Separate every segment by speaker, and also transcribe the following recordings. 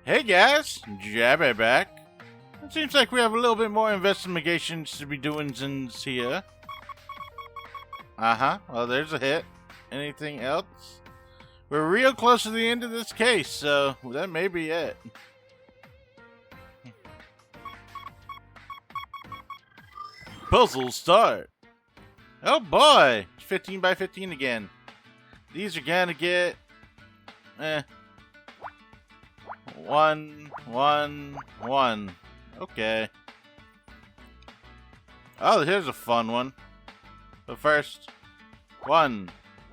Speaker 1: Hey guys, Jabba back. It seems like we have a little bit more investigations to be doing here. Well, there's a hit. Anything else? We're real close to the end of this case, so that may be it. Puzzle start. Oh boy, it's 15 by 15 again. These are gonna get 1, 1, 1. Okay. Oh, here's a fun one. But first, 1,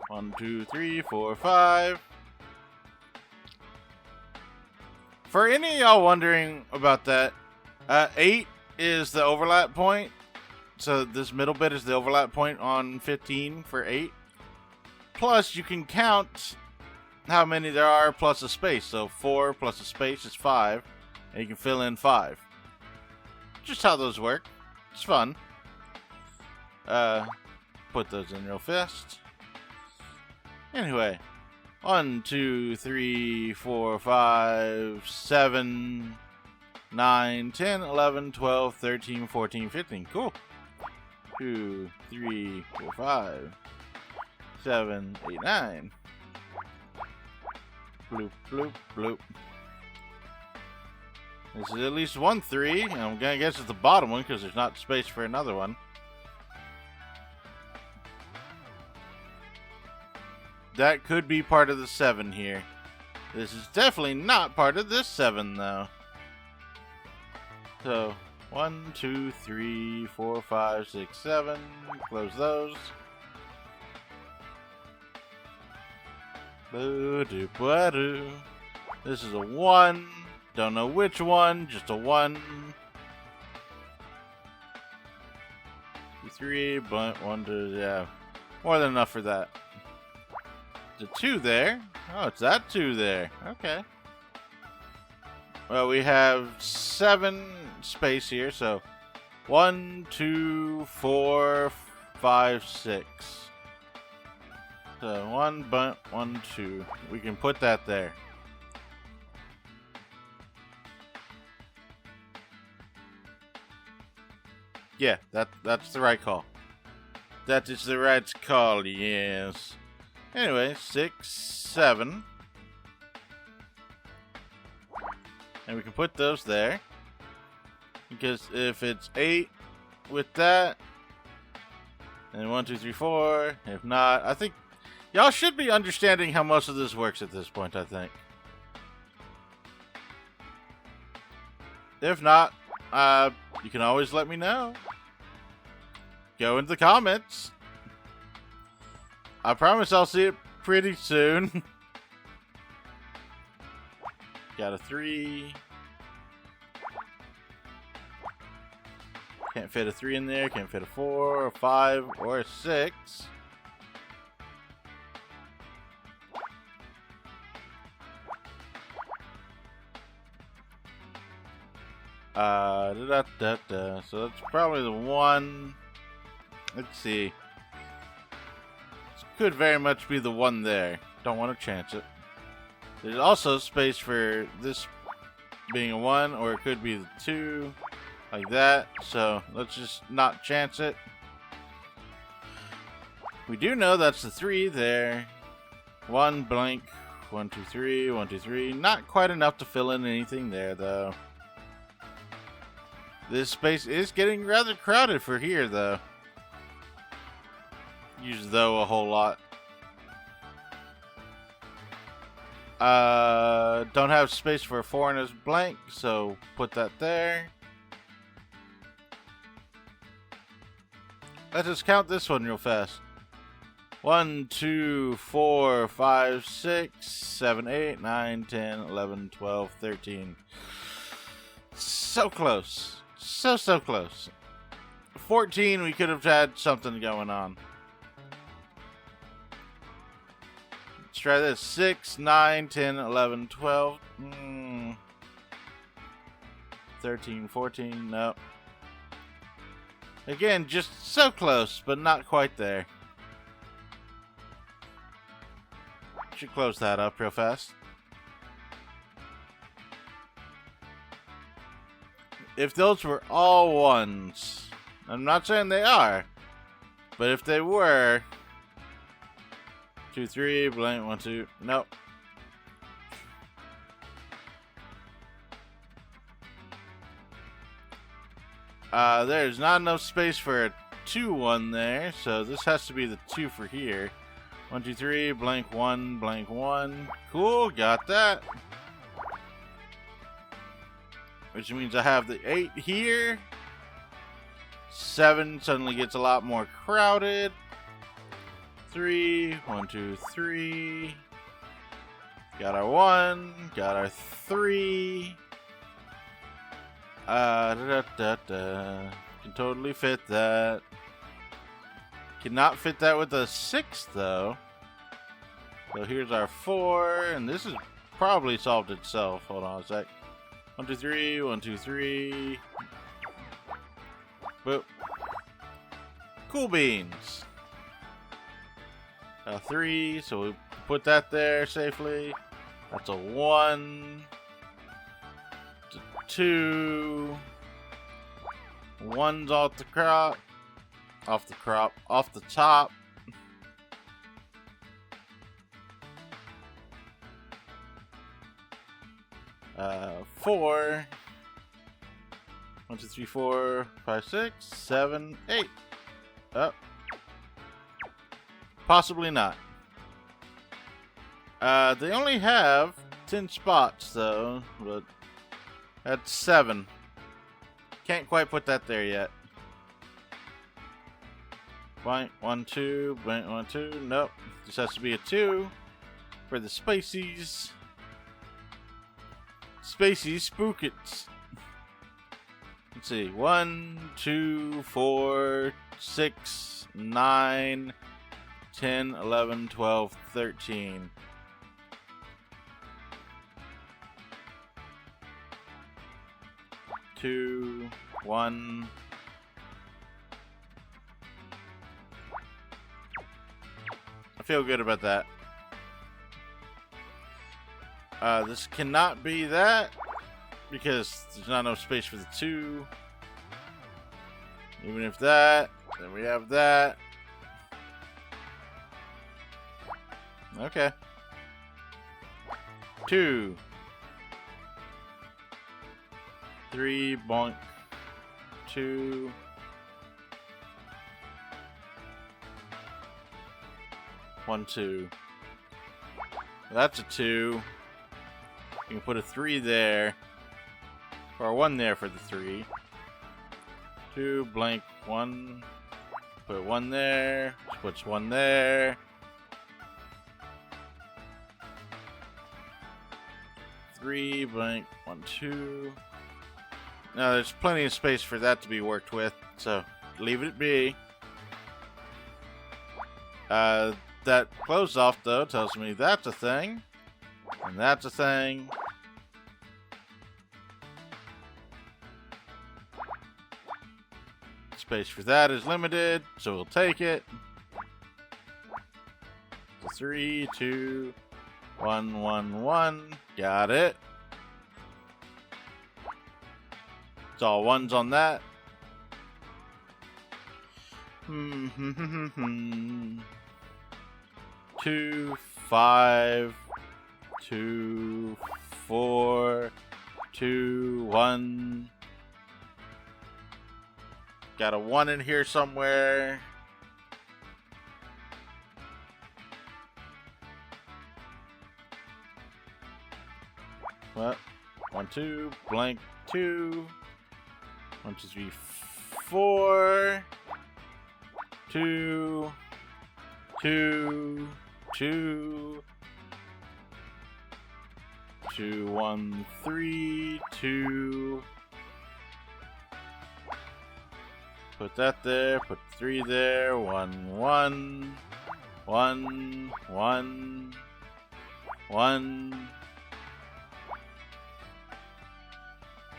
Speaker 1: 1, 2, 3, 4, 5. For any of y'all wondering about that, 8 is the overlap point. So this middle bit is the overlap point on 15 for 8. Plus, you can count how many there are plus a space. So 4 plus a space is 5. And you can fill in 5. Just how those work. It's fun. Put those in real fast. Anyway. 1, 2, 3, 4, 5, 7, 9, 10, 11, 12, 13, 14, 15. Cool. 2, 3, 4, 5, 7, 8, 9. Bloop, bloop, bloop. This is at least one 3. And I'm gonna guess it's the bottom one because there's not space for another one. That could be part of the 7 here. This is definitely not part of this 7 though. So 1, 2, 3, 4, 5, 6, 7. Close those. Boo-doo-ba-doo. This is a 1. Don't know which one. Just a 1. 3, but 1, 2, yeah. More than enough for that. The 2 there. Oh, it's that 2 there. Okay. Well, we have 7 space here, so 1, 2, 4, 5, 6. So 1, but 1, 2. We can put that there. Yeah, that's the right call. That is the right call, yes. Anyway, 6, 7. And we can put those there. Because if it's 8 with that, and 1, 2, 3, 4. If not, I think y'all should be understanding how most of this works at this point, I think. If not, you can always let me know. Go into the comments. I promise I'll see it pretty soon. Got a 3. Can't fit a 3 in there. Can't fit a 4, a 5, or a 6. So that's probably the 1. Let's see. This could very much be the 1 there. Don't want to chance it. There's also space for this being a 1, or it could be the 2. Like that. So let's just not chance it. We do know that's the 3 there. 1 blank. 1, 2, 3. 1, 2, 3. Not quite enough to fill in anything there, though. This space is getting rather crowded for here, though. Use though a whole lot. Don't have space for a 4 and it's blank, so put that there. Let's just count this one real fast. 1, 2, 4, 5, 6, 7, 8, 9, 10, 11, 12, 13. So close. So close. 14, we could have had something going on. Let's try this. 6, 9, 10, 11, 12. 13, 14. Nope. Again, just so close, but not quite there. Should close that up real fast. if those were all ones, I'm not saying they are, but if they were, 2, 3, blank, 1, 2, nope. There's not enough space for a 2 1 there, so this has to be the 2 for here. 1, 2, 3, blank 1, blank 1. Cool, got that. Which means I have the 8 here. 7 suddenly gets a lot more crowded. 3, 1, 2, 3. Got our 1, got our 3. Can totally fit that. Cannot fit that with a 6 though. So here's our 4, and this has probably solved itself. Hold on a sec. 1, 2, 3, 1, 2, 3. Boop. Cool beans. 3, so we put that there safely. That's a 1. 2. 1's off the crop. Off the top. 4. 1, 2, 3, 4, 5, 6, 7, 8. Oh. Possibly not. They only have 10 spots though, but that's 7. Can't quite put that there yet. Blank 1, 2, blank 1, 2. Nope. This has to be a 2 for the spacies. Spacies spookets. Let's see. 1, 2, 4, 6, 9, 10, 11, 12, 13. Two, 1. I feel good about that. This cannot be that because there's not enough space for the 2. Even if that, then we have that. Okay. 2. 3, bonk. 2. One, 2. That's a 2. You can put a 3 there. Or 1 there for the 3. 2, blank, 1. Put 1 there. Puts 1 there. 3, blank, 1, 2. Now there's plenty of space for that to be worked with, so leave it be. That closed off though tells me that's a thing, and that's a thing. Space for that is limited, so we'll take it. 3, 2, 1, 1, 1. Got it. It's all 1s on that. 2, 5, 2, 4, 2, 1. Got a 1 in here somewhere. What? 1, 2, blank 2. 1, 2, 3, 4. 2, 2, 2, 2, 1, 3, 2. Put that there, put 3 there, 1, 1, 1, 1, 1,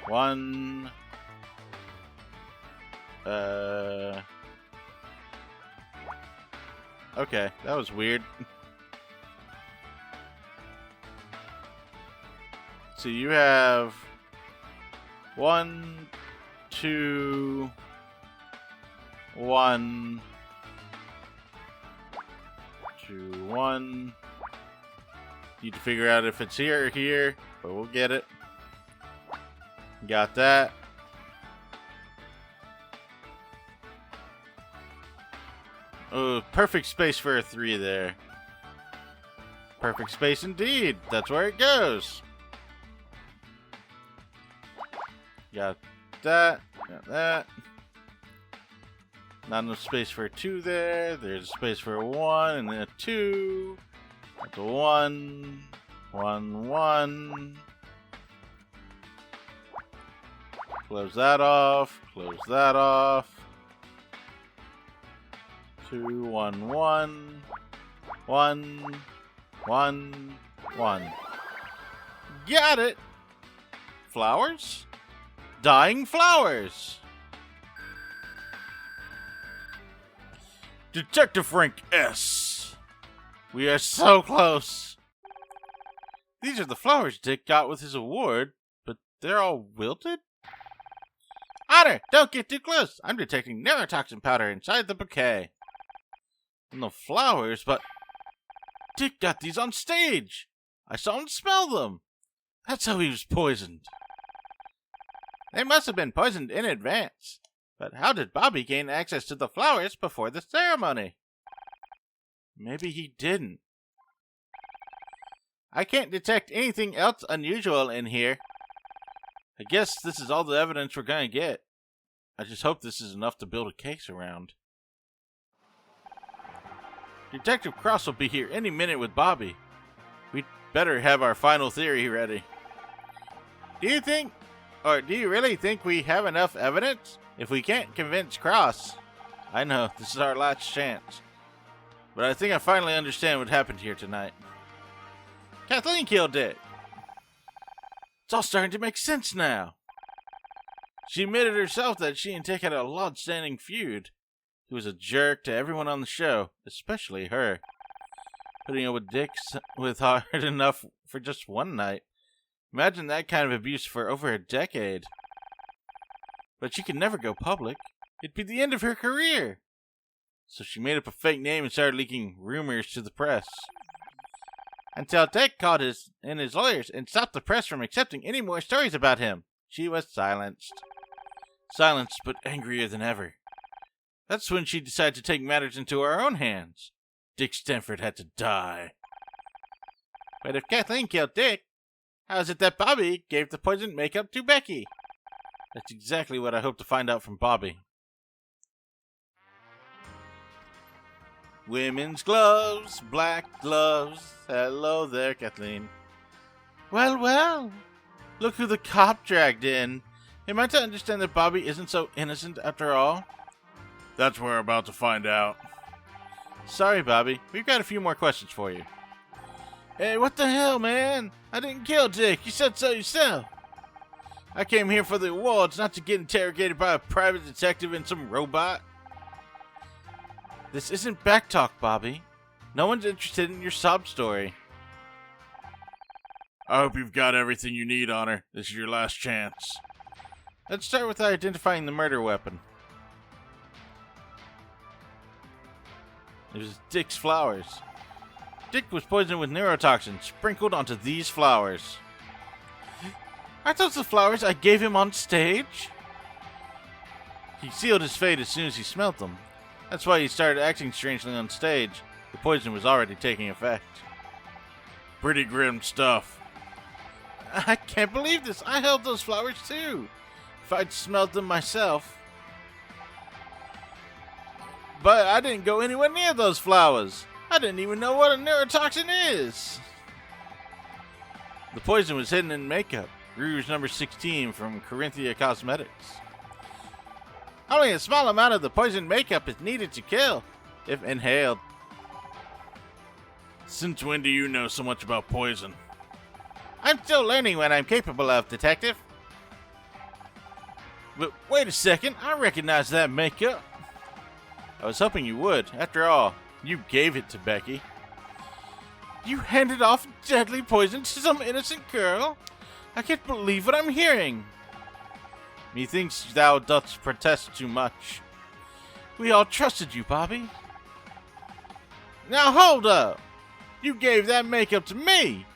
Speaker 1: 1. Okay, that was weird. So you have 1, 2, 1, 2, 1. Need to figure out if it's here or here, but we'll get it. Got that. Oh, perfect space for a 3 there. Perfect space indeed. That's where it goes. Got that. Got that. Not enough space for a 2 there. There's space for a 1 and then a 2. That's a 1. 1, 1. Close that off. Close that off. 2, 1, 1. 1. 1, 1. Got it! Flowers? Dying flowers! Detective Frank S. We are so close. These are the flowers Dick got with his award, but they're all wilted? Otter, don't get too close. I'm detecting neurotoxin powder inside the bouquet. And the flowers, but Dick got these on stage. I saw him smell them. That's how he was poisoned. They must have been poisoned in advance. But how did Bobby gain access to the flowers before the ceremony? Maybe he didn't. I can't detect anything else unusual in here. I guess this is all the evidence we're gonna get. I just hope this is enough to build a case around. Detective Cross will be here any minute with Bobby. We'd better have our final theory ready. Do you really think we have enough evidence? If we can't convince Cross, I know, this is our last chance. But I think I finally understand what happened here tonight. Kathleen killed Dick. It's all starting to make sense now. She admitted herself that she and Dick had a long-standing feud. He was a jerk to everyone on the show, especially her. Putting up with Dick was hard enough for just one night. Imagine that kind of abuse for over a decade. But she could never go public. It'd be the end of her career. So she made up a fake name and started leaking rumors to the press. Until Dick called his lawyers and stopped the press from accepting any more stories about him. She was silenced. Silenced, but angrier than ever. That's when she decided to take matters into her own hands. Dick Stanford had to die. But if Kathleen killed Dick, how is it that Bobby gave the poisoned makeup to Becky? That's exactly what I hope to find out from Bobby. Women's gloves, black gloves. Hello there, Kathleen. Well, well. Look who the cop dragged in. Am I to understand that Bobby isn't so innocent after all? That's what we're about to find out. Sorry, Bobby. We've got a few more questions for you. Hey, what the hell, man? I didn't kill Dick. You said so yourself. I came here for the awards, not to get interrogated by a private detective and some robot. This isn't backtalk, Bobby. No one's interested in your sob story. I hope you've got everything you need, Honor. This is your last chance. Let's start with identifying the murder weapon. It was Dick's flowers. Dick was poisoned with neurotoxin sprinkled onto these flowers. Aren't those the flowers I gave him on stage? He sealed his fate as soon as he smelled them. That's why he started acting strangely on stage. The poison was already taking effect. Pretty grim stuff. I can't believe this. I held those flowers too. If I'd smelled them myself. But I didn't go anywhere near those flowers. I didn't even know what a neurotoxin is. The poison was hidden in makeup. Rouge number 16 from Corinthia Cosmetics. Only a small amount of the poison makeup is needed to kill, if inhaled. Since when do you know so much about poison? I'm still learning what I'm capable of, Detective. But wait a second, I recognize that makeup. I was hoping you would. After all, you gave it to Becky. You handed off deadly poison to some innocent girl? I can't believe what I'm hearing. Methinks thou dost protest too much. We all trusted you, Bobby. Now hold up! You gave that makeup to me!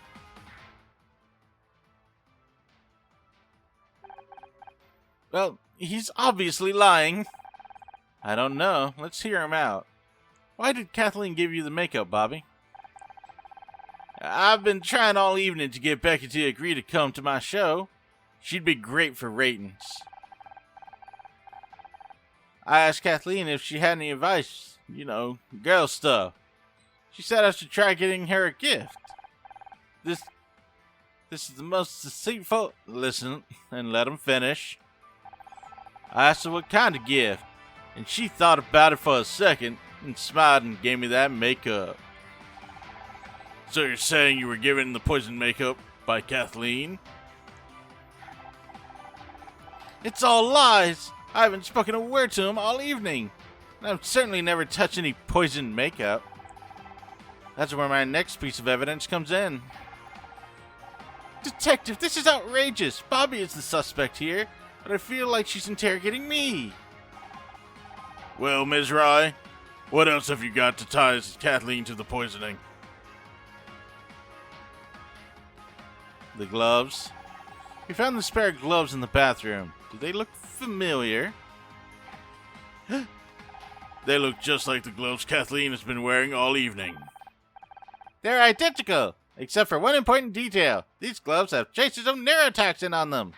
Speaker 1: Well, he's obviously lying. I don't know. Let's hear him out. Why did Kathleen give you the makeup, Bobby? I've been trying all evening to get Becky to agree to come to my show. She'd be great for ratings. I asked Kathleen if she had any advice, girl stuff. She said I should try getting her a gift. This is the most deceitful... Listen, and let him finish. I asked her what kind of gift, and she thought about it for a second and smiled and gave me that makeup. So you're saying you were given the poison makeup by Kathleen? It's all lies! I haven't spoken a word to him all evening. And I've certainly never touched any poison makeup. That's where my next piece of evidence comes in. Detective, this is outrageous! Bobby is the suspect here, but I feel like she's interrogating me. Well, Ms. Rye, what else have you got to tie Kathleen to the poisoning? The gloves. We found the spare gloves in the bathroom. Do they look familiar? They look just like the gloves Kathleen has been wearing all evening. They're identical, except for one important detail. These gloves have traces of neurotoxin on them.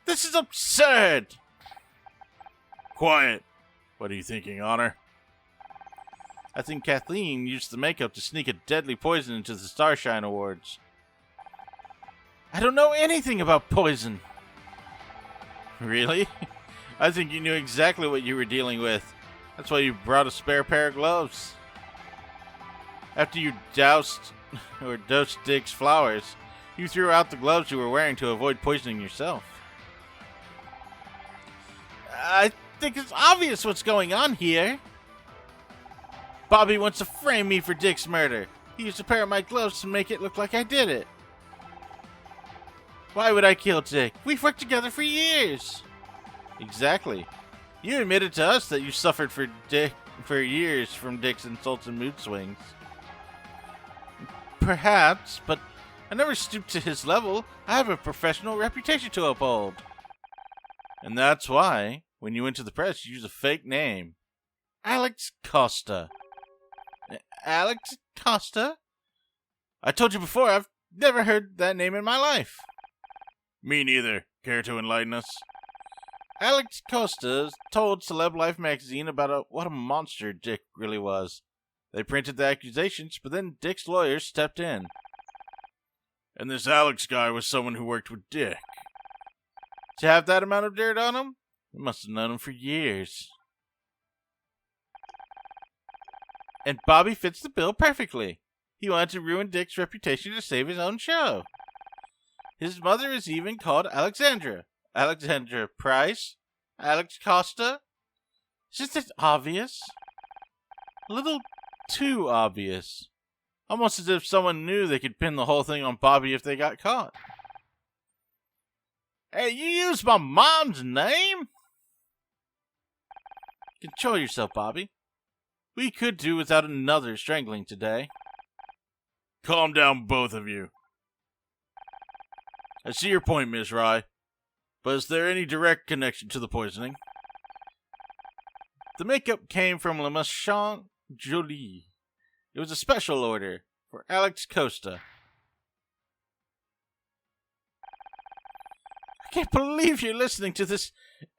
Speaker 1: This is absurd! Quiet. What are you thinking, Honor? I think Kathleen used the makeup to sneak a deadly poison into the Starshine Awards. I don't know anything about poison. Really? I think you knew exactly what you were dealing with. That's why you brought a spare pair of gloves. After you dosed Dick's flowers, you threw out the gloves you were wearing to avoid poisoning yourself. I think it's obvious what's going on here. Bobby wants to frame me for Dick's murder. He used a pair of my gloves to make it look like I did it. Why would I kill Dick? We've worked together for years. Exactly. You admitted to us that you suffered for years from Dick's insults and mood swings. Perhaps, but I never stooped to his level. I have a professional reputation to uphold. And that's why, when you went to the press, you used a fake name. Alex Costa. Alex Costa? I told you before, I've never heard that name in my life. Me neither. Care to enlighten us? Alex Costa told Celeb Life magazine about what a monster Dick really was. They printed the accusations, but then Dick's lawyers stepped in. And this Alex guy was someone who worked with Dick. To have that amount of dirt on him? You must have known him for years. And Bobby fits the bill perfectly. He wanted to ruin Dick's reputation to save his own show. His mother is even called Alexandra. Alexandra Price? Alex Costa? Isn't it obvious? A little too obvious. Almost as if someone knew they could pin the whole thing on Bobby if they got caught. Hey, you used my mom's name? Control yourself, Bobby. We could do without another strangling today. Calm down, both of you. I see your point, Miss Rye. But is there any direct connection to the poisoning? The makeup came from Le Marchand Jolie. It was a special order for Alex Costa. I can't believe you're listening to this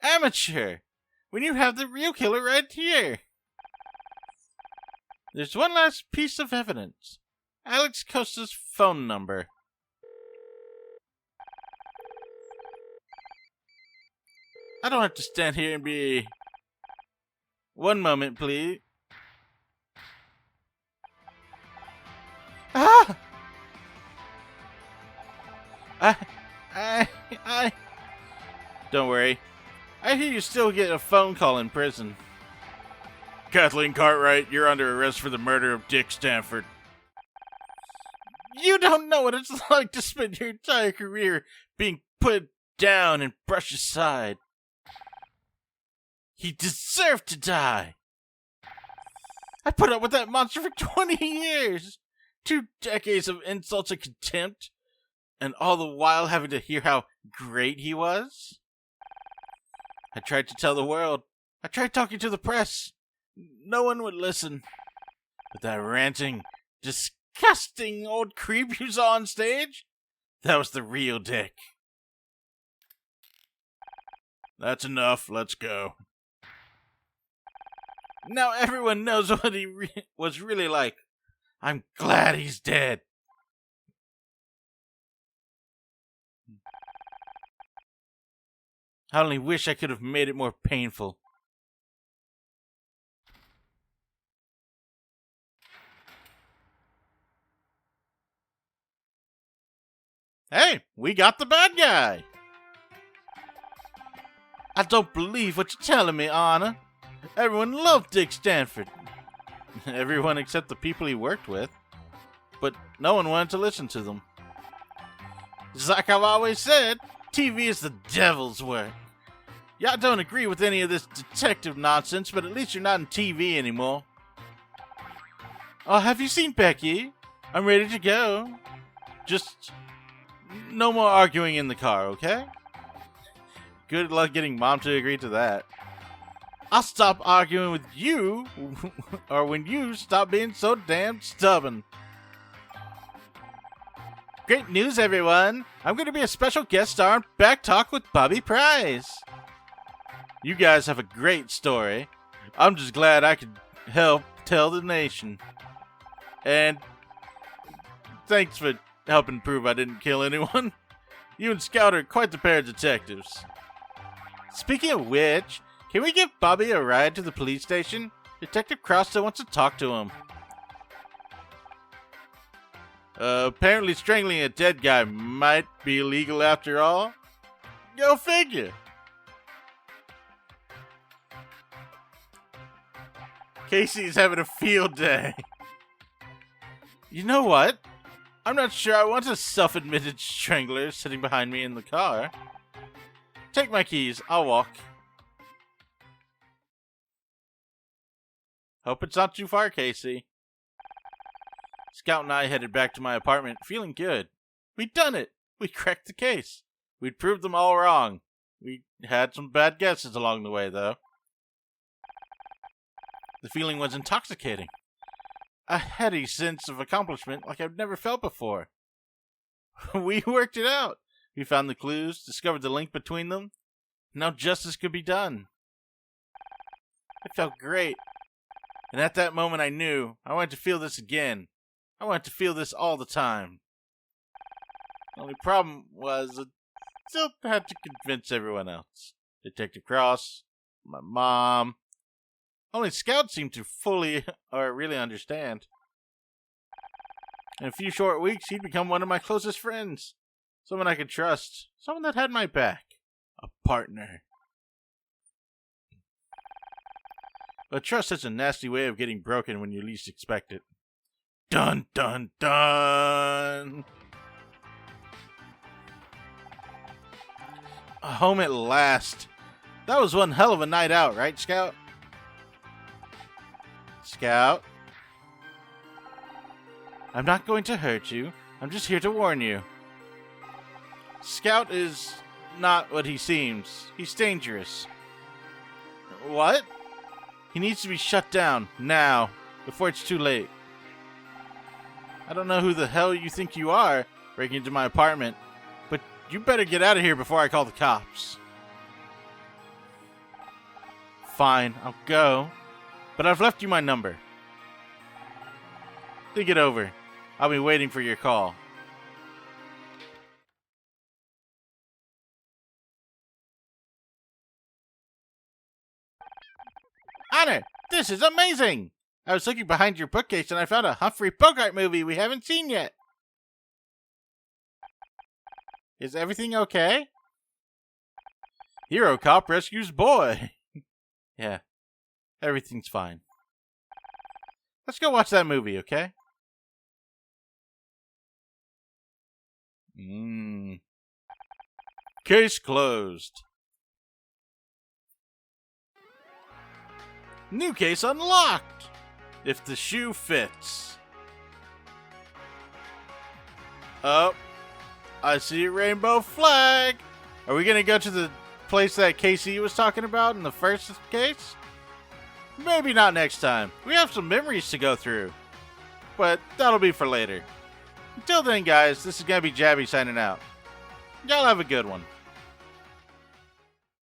Speaker 1: amateur when you have the real killer right here. There's one last piece of evidence. Alex Costa's phone number. I don't have to stand here and be... One moment, please. Ah! I... Don't worry. I hear you still get a phone call in prison. Kathleen Cartwright, you're under arrest for the murder of Dick Stanford. You don't know what it's like to spend your entire career being put down and brush aside. He deserved to die. I put up with that monster for 20 years. 2 decades of insults and contempt. And all the while having to hear how great he was. I tried to tell the world. I tried talking to the press. No one would listen. But that ranting, disgusting old creep you saw on stage, that was the real Dick. That's enough. Let's go. Now everyone knows what he was really like. I'm glad he's dead. I only wish I could have made it more painful. Hey, we got the bad guy. I don't believe what you're telling me, Anna. Everyone loved Dick Stanford. Everyone except the people he worked with. But no one wanted to listen to them. It's like I've always said, TV is the devil's work. Y'all don't agree with any of this detective nonsense, but at least you're not in TV anymore. Oh, have you seen Becky? I'm ready to go. Just no more arguing in the car, okay? Good luck getting Mom to agree to that. I'll stop arguing with you, or when you stop being so damn stubborn. Great news, everyone! I'm going to be a special guest star on Back Talk with Bobby Price. You guys have a great story. I'm just glad I could help tell the nation. And thanks for helping prove I didn't kill anyone. You and Scout are quite the pair of detectives. Speaking of which, can we give Bobby a ride to the police station? Detective Cross still wants to talk to him. Apparently strangling a dead guy might be illegal after all. Go figure. Casey's having a field day. You know what? I'm not sure I want a self-admitted strangler sitting behind me in the car. Take my keys. I'll walk. Hope it's not too far, Casey. Scout and I headed back to my apartment, feeling good. We'd done it. We cracked the case. We'd proved them all wrong. We had some bad guesses along the way, though. The feeling was intoxicating. A heady sense of accomplishment like I've never felt before. We worked it out. We found the clues, discovered the link between them. Now justice could be done. It felt great. And at that moment I knew I wanted to feel this again. I wanted to feel this all the time. The only problem was I still had to convince everyone else. Detective Cross, my mom. Only Scout seemed to fully or really understand. In a few short weeks, he'd become one of my closest friends. Someone I could trust. Someone that had my back. A partner. But trust is a nasty way of getting broken when you least expect it. Dun dun dun! Home at last. That was one hell of a night out, right, Scout? Scout? I'm not going to hurt you. I'm just here to warn you. Scout is not what he seems. He's dangerous. What? He needs to be shut down, now, before it's too late. I don't know who the hell you think you are breaking into my apartment, but you better get out of here before I call the cops. Fine, I'll go. But I've left you my number. Think it over. I'll be waiting for your call. Honor, this is amazing! I was looking behind your bookcase and I found a Humphrey Bogart movie we haven't seen yet. Is everything okay? Hero cop rescues boy. Yeah, everything's fine. Let's go watch that movie, okay? Case closed. New case unlocked. If the shoe fits. Oh, I see a rainbow flag. Are we gonna go to the place that KC was talking about in the first case? Maybe not next time. We have some memories to go through. But that'll be for later. Until then, guys, this is gonna be Jabby signing out. Y'all have a good one.